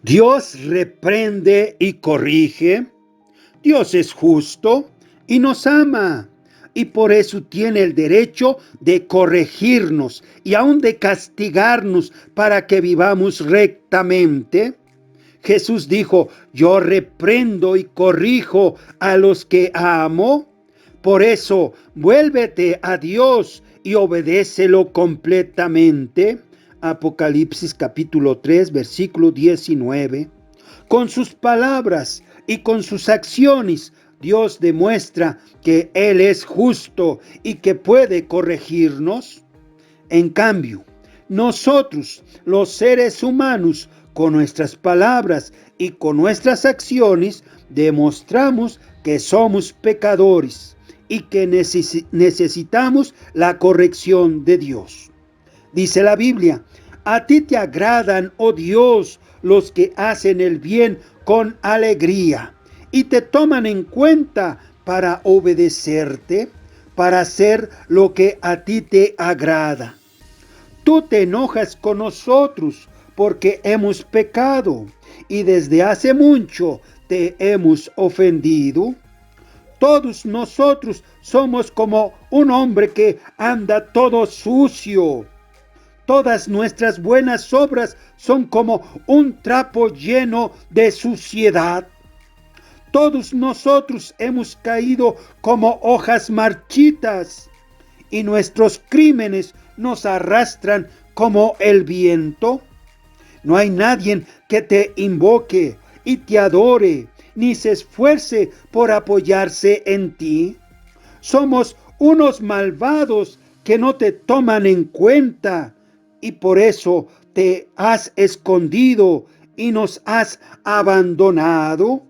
Dios reprende y corrige. Dios es justo y nos ama. Y por eso tiene el derecho de corregirnos y aún de castigarnos para que vivamos rectamente. Jesús dijo: yo reprendo y corrijo a los que amo. Por eso, vuélvete a Dios y obedécelo completamente. Apocalipsis capítulo 3, versículo 19. Con sus palabras y con sus acciones, Dios demuestra que Él es justo y que puede corregirnos. En cambio, nosotros, los seres humanos, con nuestras palabras y con nuestras acciones, demostramos que somos pecadores y que necesitamos la corrección de Dios. Dice la Biblia: a ti te agradan, oh Dios, los que hacen el bien con alegría y te toman en cuenta para obedecerte, para hacer lo que a ti te agrada. Tú te enojas con nosotros porque hemos pecado y desde hace mucho te hemos ofendido. Todos nosotros somos como un hombre que anda todo sucio. Todas nuestras buenas obras son como un trapo lleno de suciedad. Todos nosotros hemos caído como hojas marchitas y nuestros crímenes nos arrastran como el viento. No hay nadie que te invoque y te adore, ni se esfuerce por apoyarse en ti. Somos unos malvados que no te toman en cuenta y por eso te has escondido y nos has abandonado.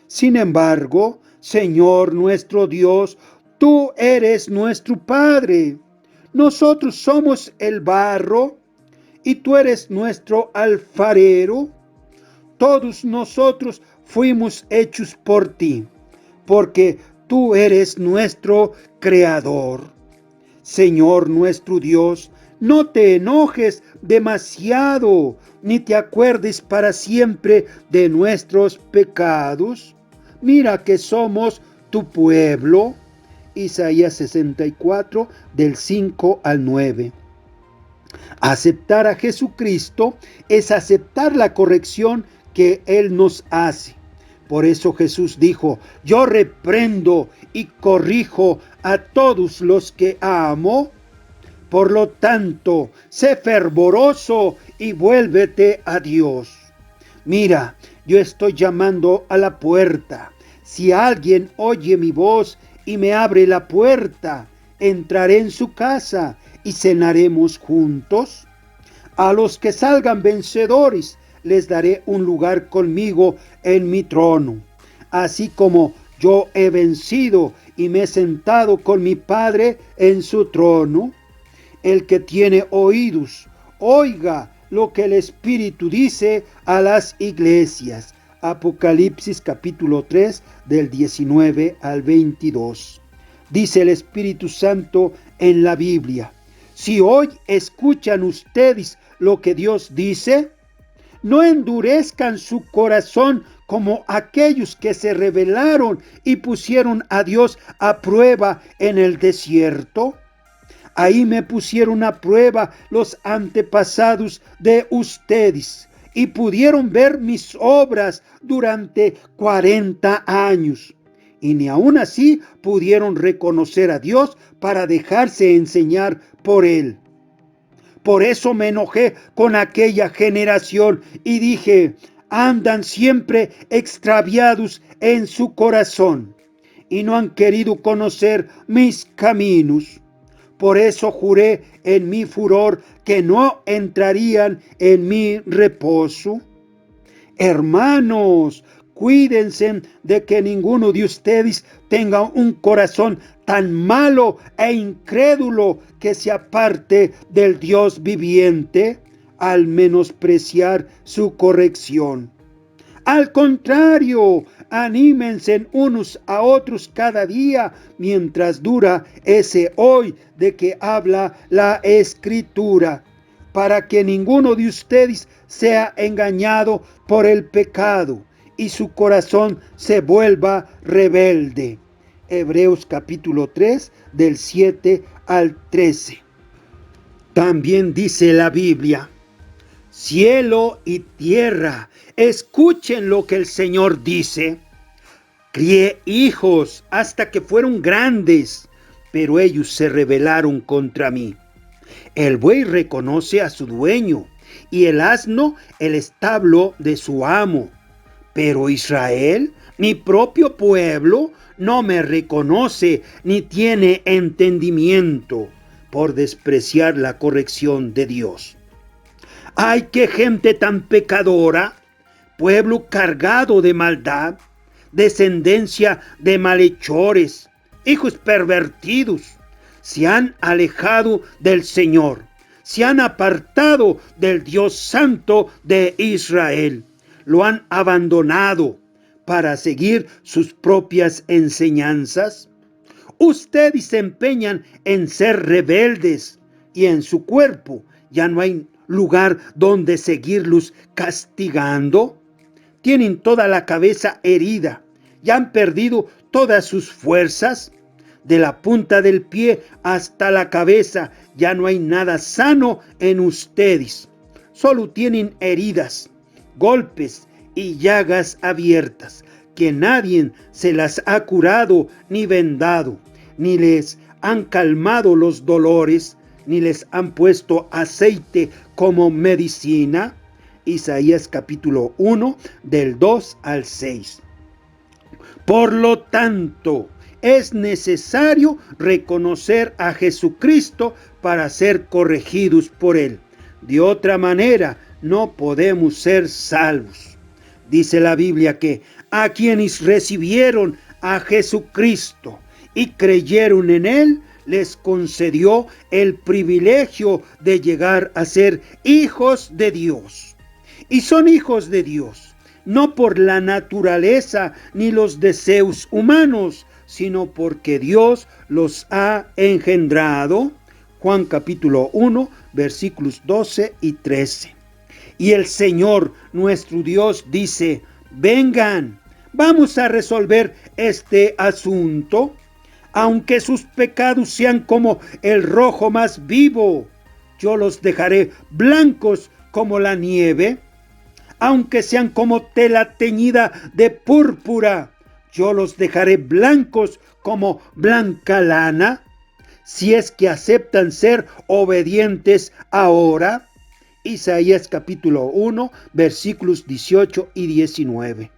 Sin embargo, Señor nuestro Dios, tú eres nuestro Padre. Nosotros somos el barro y tú eres nuestro alfarero. Todos nosotros fuimos hechos por ti, porque tú eres nuestro Creador. Señor nuestro Dios, no te enojes demasiado, ni te acuerdes para siempre de nuestros pecados. Mira que somos tu pueblo. Isaías 64, del 5 al 9. Aceptar a Jesucristo es aceptar la corrección que Él nos hace. Por eso Jesús dijo: yo reprendo y corrijo a todos los que amo. Por lo tanto, sé fervoroso y vuélvete a Dios. Mira, yo estoy llamando a la puerta. Si alguien oye mi voz y me abre la puerta, entraré en su casa y cenaremos juntos. A los que salgan vencedores, les daré un lugar conmigo en mi trono, así como yo he vencido y me he sentado con mi Padre en su trono. El que tiene oídos, oiga lo que el Espíritu dice a las iglesias. Apocalipsis capítulo 3, del 19 al 22. Dice el Espíritu Santo en la Biblia: si hoy escuchan ustedes lo que Dios dice, no endurezcan su corazón como aquellos que se rebelaron y pusieron a Dios a prueba en el desierto. Ahí me pusieron a prueba los antepasados de ustedes y pudieron ver mis obras durante 40 años. Y ni aun así pudieron reconocer a Dios para dejarse enseñar por Él. Por eso me enojé con aquella generación y dije: andan siempre extraviados en su corazón y no han querido conocer mis caminos. Por eso juré en mi furor que no entrarían en mi reposo. Hermanos, cuídense de que ninguno de ustedes tenga un corazón tan malo e incrédulo que se aparte del Dios viviente al menospreciar su corrección. Al contrario, anímense unos a otros cada día mientras dura ese hoy de que habla la Escritura, para que ninguno de ustedes sea engañado por el pecado y su corazón se vuelva rebelde. Hebreos capítulo 3, del 7 al 13. También dice la Biblia: cielo y tierra, escuchen lo que el Señor dice. Crié hijos hasta que fueron grandes, pero ellos se rebelaron contra mí. El buey reconoce a su dueño y el asno el establo de su amo. Pero Israel, mi propio pueblo, no me reconoce ni tiene entendimiento, por despreciar la corrección de Dios. ¡Ay, qué gente tan pecadora! Pueblo cargado de maldad, descendencia de malhechores, hijos pervertidos. Se han alejado del Señor, se han apartado del Dios Santo de Israel, lo han abandonado para seguir sus propias enseñanzas. Ustedes se empeñan en ser rebeldes y en su cuerpo ya no hay lugar donde seguirlos castigando. Tienen toda la cabeza herida, ya han perdido todas sus fuerzas. De la punta del pie hasta la cabeza ya no hay nada sano en ustedes. Solo tienen heridas, golpes y llagas abiertas, que nadie se las ha curado ni vendado, ni les han calmado los dolores, ni les han puesto aceite como medicina. Isaías capítulo 1, del 2 al 6. Por lo tanto, es necesario reconocer a Jesucristo para ser corregidos por Él. De otra manera, no podemos ser salvos. Dice la Biblia que a quienes recibieron a Jesucristo y creyeron en Él, les concedió el privilegio de llegar a ser hijos de Dios. Y son hijos de Dios, no por la naturaleza ni los deseos humanos, sino porque Dios los ha engendrado. Juan capítulo 1, versículos 12 y 13. Y el Señor nuestro Dios dice: vengan, vamos a resolver este asunto. Aunque sus pecados sean como el rojo más vivo, yo los dejaré blancos como la nieve. Aunque sean como tela teñida de púrpura, yo los dejaré blancos como blanca lana. Si es que aceptan ser obedientes ahora. Isaías capítulo 1, versículos 18 y 19.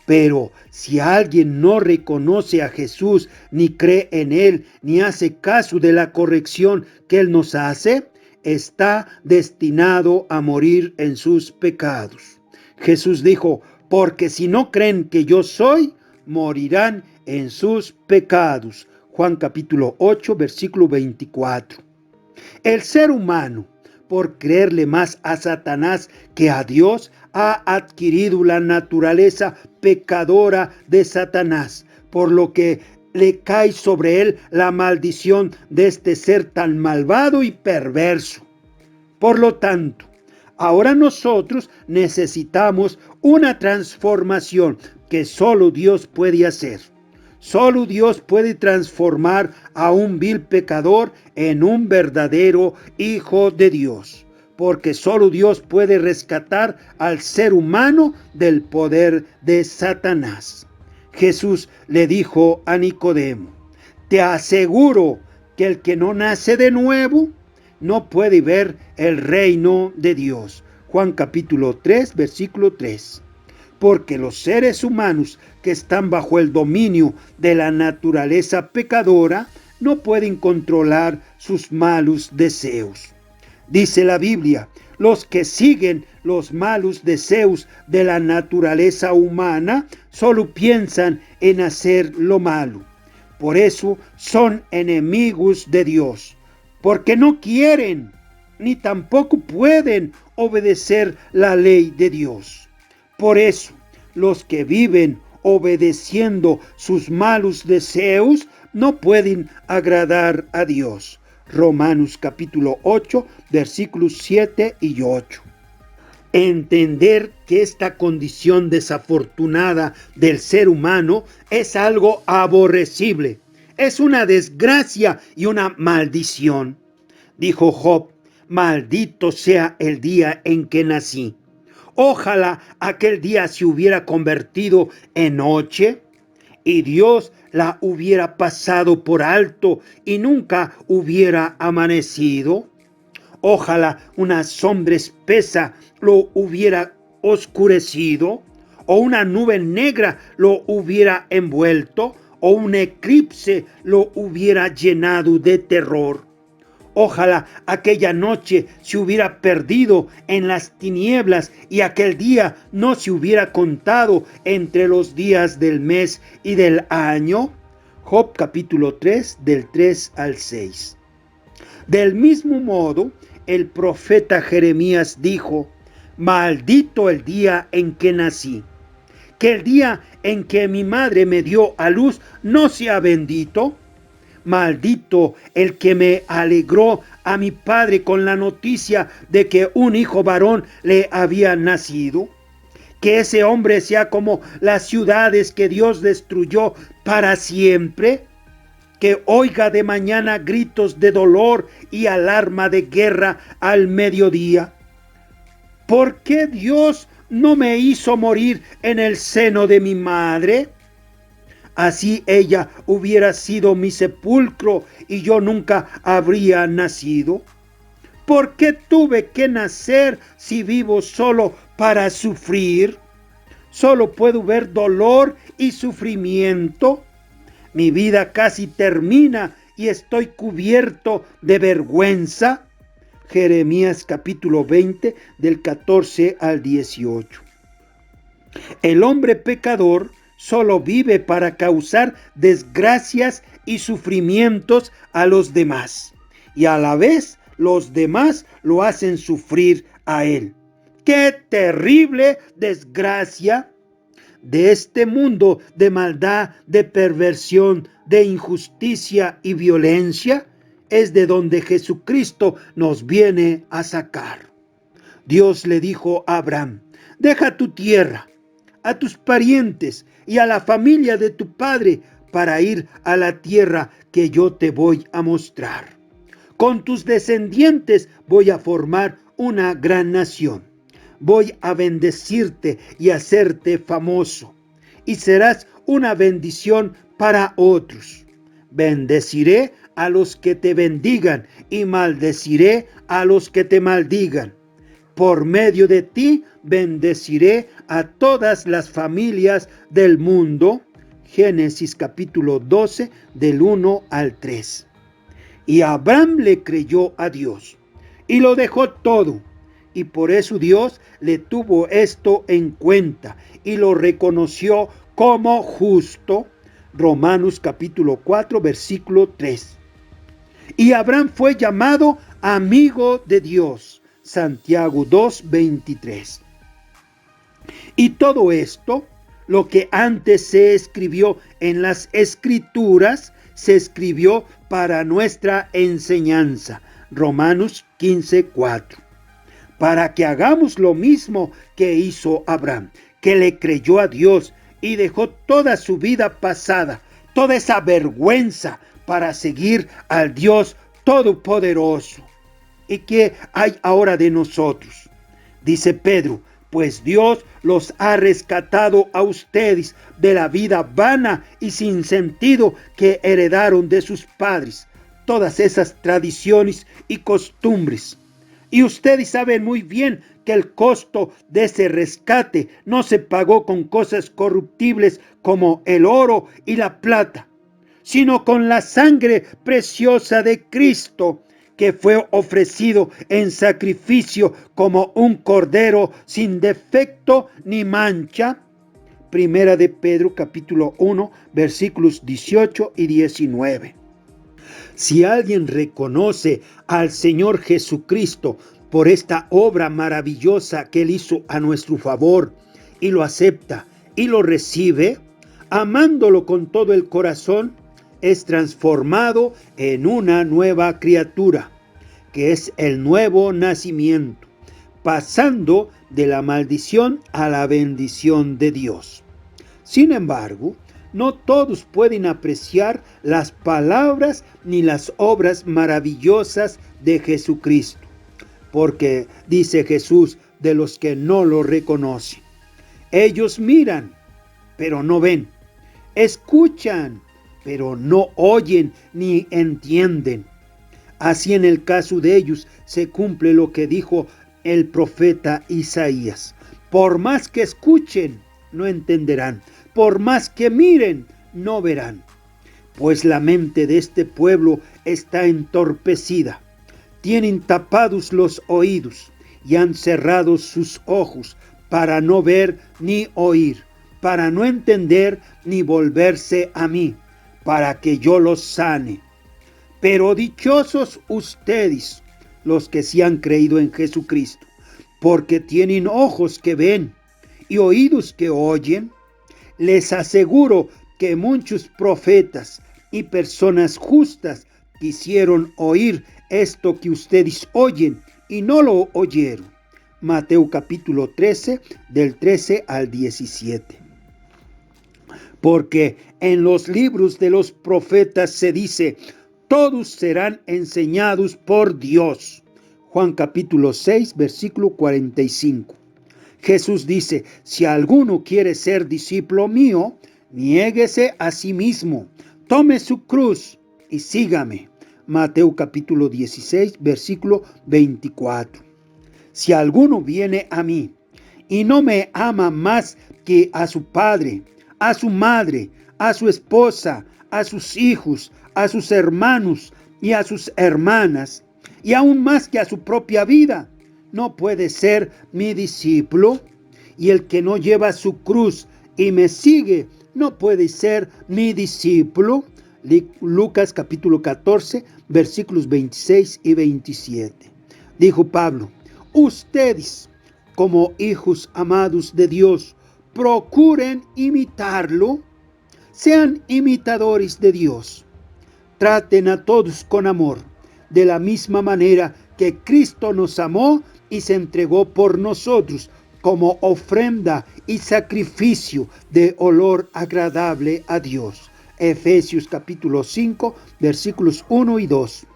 Pero si alguien no reconoce a Jesús, ni cree en Él, ni hace caso de la corrección que Él nos hace, está destinado a morir en sus pecados. Jesús dijo: porque si no creen que yo soy, morirán en sus pecados. Juan capítulo 8, versículo 24. El ser humano, por creerle más a Satanás que a Dios, ha adquirido la naturaleza pecadora de Satanás, por lo que le cae sobre él la maldición de este ser tan malvado y perverso. Por lo tanto, ahora nosotros necesitamos una transformación que solo Dios puede hacer. Solo Dios puede transformar a un vil pecador en un verdadero hijo de Dios, porque solo Dios puede rescatar al ser humano del poder de Satanás. Jesús le dijo a Nicodemo: te aseguro que el que no nace de nuevo no puede ver el reino de Dios. Juan capítulo 3, versículo 3. Porque los seres humanos que están bajo el dominio de la naturaleza pecadora no pueden controlar sus malos deseos. Dice la Biblia: los que siguen los malos deseos de la naturaleza humana solo piensan en hacer lo malo. Por eso son enemigos de Dios, porque no quieren ni tampoco pueden obedecer la ley de Dios. Por eso, los que viven obedeciendo sus malos deseos no pueden agradar a Dios. Romanos capítulo 8, versículos 7 y 8. Entender que esta condición desafortunada del ser humano es algo aborrecible, es una desgracia y una maldición. Dijo Job: maldito sea el día en que nací. Ojalá aquel día se hubiera convertido en noche y Dios la hubiera pasado por alto y nunca hubiera amanecido. Ojalá una sombra espesa lo hubiera oscurecido, o una nube negra lo hubiera envuelto, o un eclipse lo hubiera llenado de terror. Ojalá aquella noche se hubiera perdido en las tinieblas y aquel día no se hubiera contado entre los días del mes y del año. Job capítulo 3, del 3 al 6. Del mismo modo, el profeta Jeremías dijo: maldito el día en que nací, que el día en que mi madre me dio a luz no sea bendito. Maldito el que me alegró a mi padre con la noticia de que un hijo varón le había nacido. Que ese hombre sea como las ciudades que Dios destruyó para siempre. Que oiga de mañana gritos de dolor y alarma de guerra al mediodía. ¿Por qué Dios no me hizo morir en el seno de mi madre? Así ella hubiera sido mi sepulcro y yo nunca habría nacido. ¿Por qué tuve que nacer si vivo solo para sufrir? Solo puedo ver dolor y sufrimiento. Mi vida casi termina y estoy cubierto de vergüenza. Jeremías capítulo 20, del 14 al 18. El hombre pecador solo vive para causar desgracias y sufrimientos a los demás, y a la vez los demás lo hacen sufrir a él. ¡Qué terrible desgracia! De este mundo de maldad, de perversión, de injusticia y violencia, es de donde Jesucristo nos viene a sacar. Dios le dijo a Abraham: deja tu tierra, a tus parientes y a la familia de tu padre para ir a la tierra que yo te voy a mostrar. Con tus descendientes voy a formar una gran nación. Voy a bendecirte y hacerte famoso, y serás una bendición para otros. Bendeciré a los que te bendigan y maldeciré a los que te maldigan. Por medio de ti bendeciré a todas las familias del mundo. Génesis capítulo 12, del 1 al 3. Y Abraham le creyó a Dios y lo dejó todo. Y por eso Dios le tuvo esto en cuenta y lo reconoció como justo. Romanos capítulo 4, versículo 3. Y Abraham fue llamado amigo de Dios. Santiago 2, 23. Y todo esto, lo que antes se escribió en las Escrituras, se escribió para nuestra enseñanza. Romanos 15, 4. Para que hagamos lo mismo que hizo Abraham, que le creyó a Dios y dejó toda su vida pasada, toda esa vergüenza, para seguir al Dios Todopoderoso. ¿Y qué hay ahora de nosotros? Dice Pedro: pues Dios los ha rescatado a ustedes de la vida vana y sin sentido que heredaron de sus padres, todas esas tradiciones y costumbres. Y ustedes saben muy bien que el costo de ese rescate no se pagó con cosas corruptibles como el oro y la plata, sino con la sangre preciosa de Cristo, que fue ofrecido en sacrificio como un cordero sin defecto ni mancha. Primera de Pedro capítulo 1, versículos 18 y 19. Si alguien reconoce al Señor Jesucristo por esta obra maravillosa que Él hizo a nuestro favor, y lo acepta y lo recibe, amándolo con todo el corazón, es transformado en una nueva criatura, que es el nuevo nacimiento, pasando de la maldición a la bendición de Dios. Sin embargo, no todos pueden apreciar las palabras ni las obras maravillosas de Jesucristo, porque dice Jesús de los que no lo reconocen. Ellos miran, pero no ven. Escuchan, pero no oyen ni entienden. Así en el caso de ellos se cumple lo que dijo el profeta Isaías. Por más que escuchen, no entenderán. Por más que miren, no verán. Pues la mente de este pueblo está entorpecida. Tienen tapados los oídos y han cerrado sus ojos para no ver ni oír, para no entender ni volverse a mí, para que yo los sane. Pero dichosos ustedes, los que sí han creído en Jesucristo, porque tienen ojos que ven y oídos que oyen. Les aseguro que muchos profetas y personas justas quisieron oír esto que ustedes oyen y no lo oyeron. Mateo capítulo 13, del 13 al 17. Porque en los libros de los profetas se dice: todos serán enseñados por Dios. Juan capítulo 6, versículo 45. Jesús dice: si alguno quiere ser discípulo mío, niéguese a sí mismo, tome su cruz y sígame. Mateo capítulo 16, versículo 24. Si alguno viene a mí y no me ama más que a su padre, a su madre, a su esposa, a sus hijos, a sus hermanos y a sus hermanas, y aún más que a su propia vida, no puede ser mi discípulo. Y el que no lleva su cruz y me sigue, no puede ser mi discípulo. Lucas capítulo 14, versículos 26 y 27. Dijo Pablo: ustedes, como hijos amados de Dios, procuren imitarlo. Sean imitadores de Dios. Traten a todos con amor, de la misma manera que Cristo nos amó y se entregó por nosotros como ofrenda y sacrificio de olor agradable a Dios. Efesios capítulo 5, versículos 1 y 2.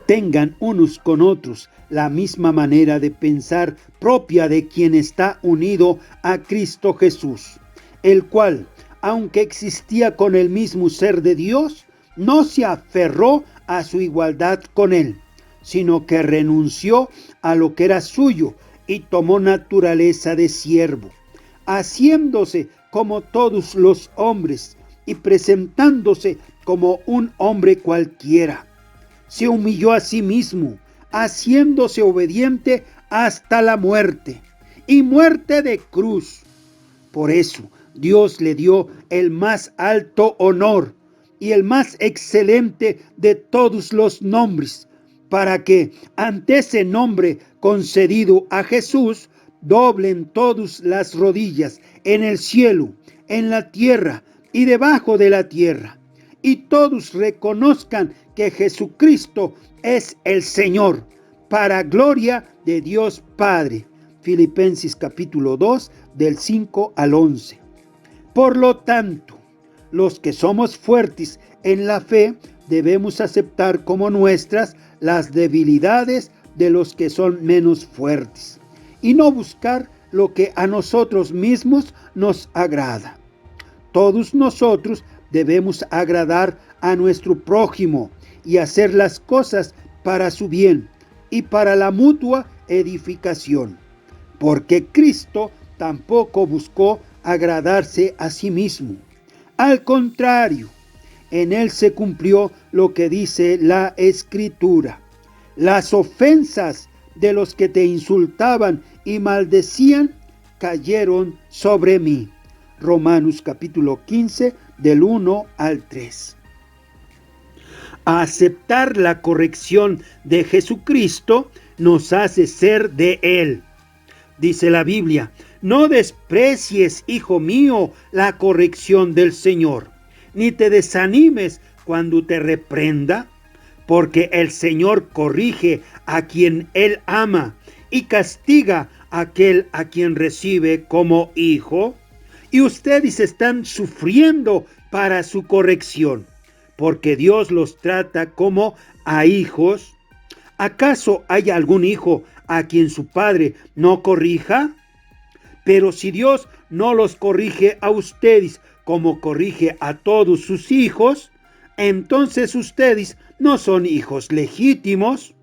Tengan unos con otros la misma manera de pensar propia de quien está unido a Cristo Jesús, el cual, aunque existía con el mismo ser de Dios, no se aferró a su igualdad con él, sino que renunció a lo que era suyo y tomó naturaleza de siervo, haciéndose como todos los hombres y presentándose como un hombre cualquiera. Se humilló a sí mismo, haciéndose obediente hasta la muerte, y muerte de cruz. Por eso Dios le dio el más alto honor y el más excelente de todos los nombres, para que ante ese nombre concedido a Jesús, doblen todas las rodillas en el cielo, en la tierra y debajo de la tierra, y todos reconozcan que Jesucristo es el Señor, para gloria de Dios Padre. Filipenses capítulo 2, del 5 al 11. Por lo tanto, los que somos fuertes en la fe debemos aceptar como nuestras las debilidades de los que son menos fuertes y no buscar lo que a nosotros mismos nos agrada. Todos nosotros debemos agradar a nuestro prójimo y hacer las cosas para su bien y para la mutua edificación, porque Cristo tampoco buscó agradarse a sí mismo. Al contrario, en él se cumplió lo que dice la Escritura: las ofensas de los que te insultaban y maldecían cayeron sobre mí. Romanos capítulo 15, del 1 al 3. Aceptar la corrección de Jesucristo nos hace ser de Él. Dice la Biblia: no desprecies, hijo mío, la corrección del Señor, ni te desanimes cuando te reprenda, porque el Señor corrige a quien Él ama y castiga a aquel a quien recibe como hijo. Y ustedes están sufriendo para su corrección, porque Dios los trata como a hijos. ¿Acaso hay algún hijo a quien su padre no corrija? Pero si Dios no los corrige a ustedes como corrige a todos sus hijos, entonces ustedes no son hijos legítimos.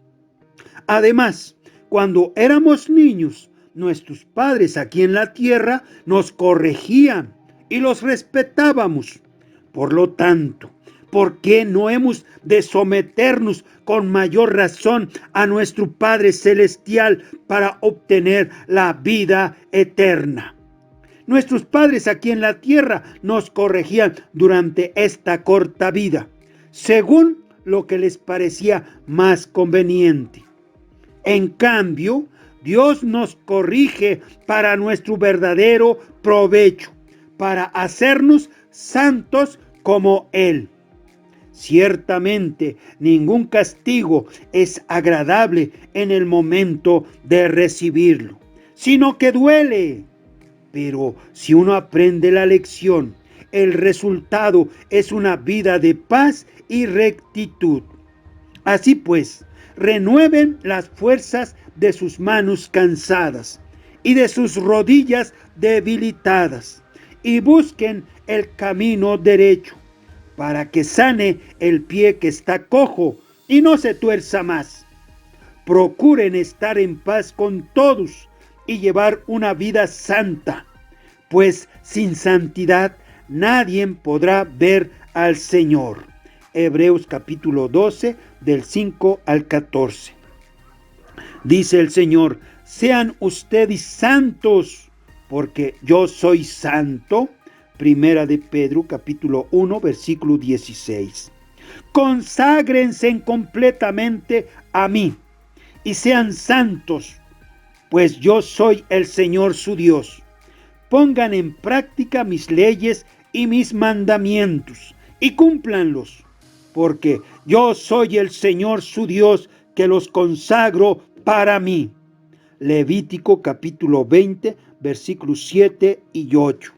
Además, cuando éramos niños, nuestros padres aquí en la tierra nos corregían y los respetábamos. Por lo tanto, ¿por qué no hemos de someternos con mayor razón a nuestro Padre Celestial para obtener la vida eterna? Nuestros padres aquí en la tierra nos corregían durante esta corta vida, según lo que les parecía más conveniente. En cambio, Dios nos corrige para nuestro verdadero provecho, para hacernos santos como Él. Ciertamente, ningún castigo es agradable en el momento de recibirlo, sino que duele. Pero si uno aprende la lección, el resultado es una vida de paz y rectitud. Así pues, renueven las fuerzas de sus manos cansadas y de sus rodillas debilitadas, y busquen el camino derecho, para que sane el pie que está cojo y no se tuerza más. Procuren estar en paz con todos y llevar una vida santa, pues sin santidad nadie podrá ver al Señor. Hebreos capítulo 12, del 5 al 14. Dice el Señor: sean ustedes santos, porque yo soy santo. Primera de Pedro capítulo 1, versículo 16. Conságrense completamente a mí y sean santos, pues yo soy el Señor su Dios. Pongan en práctica mis leyes y mis mandamientos y cúmplanlos, porque yo soy el Señor su Dios que los consagro para mí. Levítico capítulo 20, versículos 7 y 8.